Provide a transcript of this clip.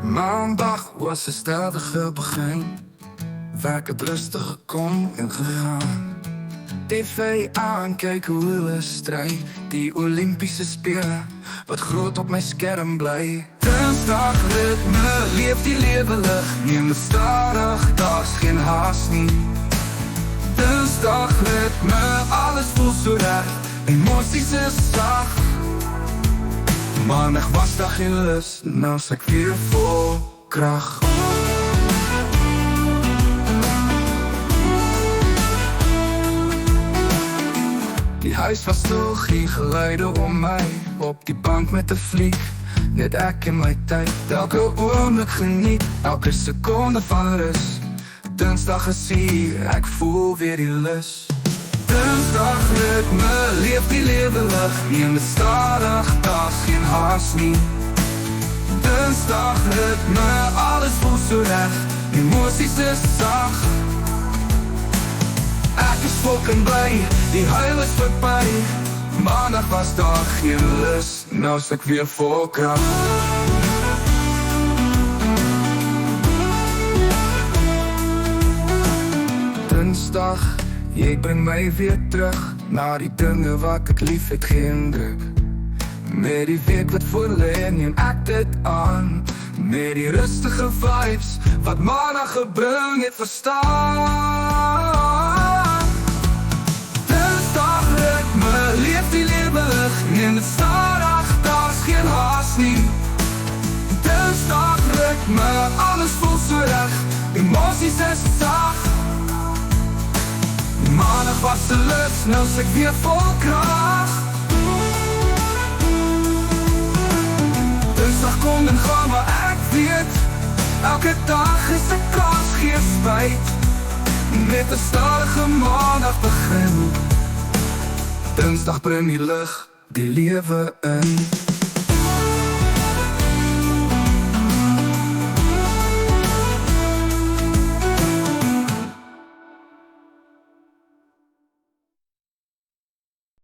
Maandag was een stevige begin. Werk het rustig kom en gegaan. TV aankijken, willen strijd. Die Olympische spelen, wat groot op mijn scherm blij. Dinsdag ritme, leef die levendig. Neem het stadig, dat is geen haast niet. Dinsdag ritme, alles voelt zo recht. Emoties is zacht. Maandag was dag geen lust, nou sta ik weer vol kracht. Die huis was stil, geen geluiden om mij. Op die bank met de vlieg, net ik in mijn tijd. Elke ogenblik geniet, elke seconde van rust. Dinsdag is hier, ik voel weer die lust. Dinsdag ritme, leef die levendig. Neem het stadig, dat is geen haast niet. Dinsdag ritme, alles voelt zo recht. Emoties is zacht. Ik is fucking blij, die huil is voorbij. Maandag was dag geen lust, nou sta ik weer vol kracht. Dinsdag, je brengt mij weer terug naar die dingen waar ik het lief het geen druk. Met die week wat voorleen, neem ik dit aan. Met die rustige vibes, wat maandag gebruikt het verstaan. Dinsdag ritme, leef die levendig. Neem het stadig, dat is geen haast niet. Dinsdag ritme, alles voelt zo recht. Emoties is zacht. Maandag was de lust, nou sta ik weer vol kracht. Dinsdag komt en ga, maar ik weet, elke dag is een kans, geen spijt. Met een stadige maandag begin. Dinsdag brengt die lucht, die leven in.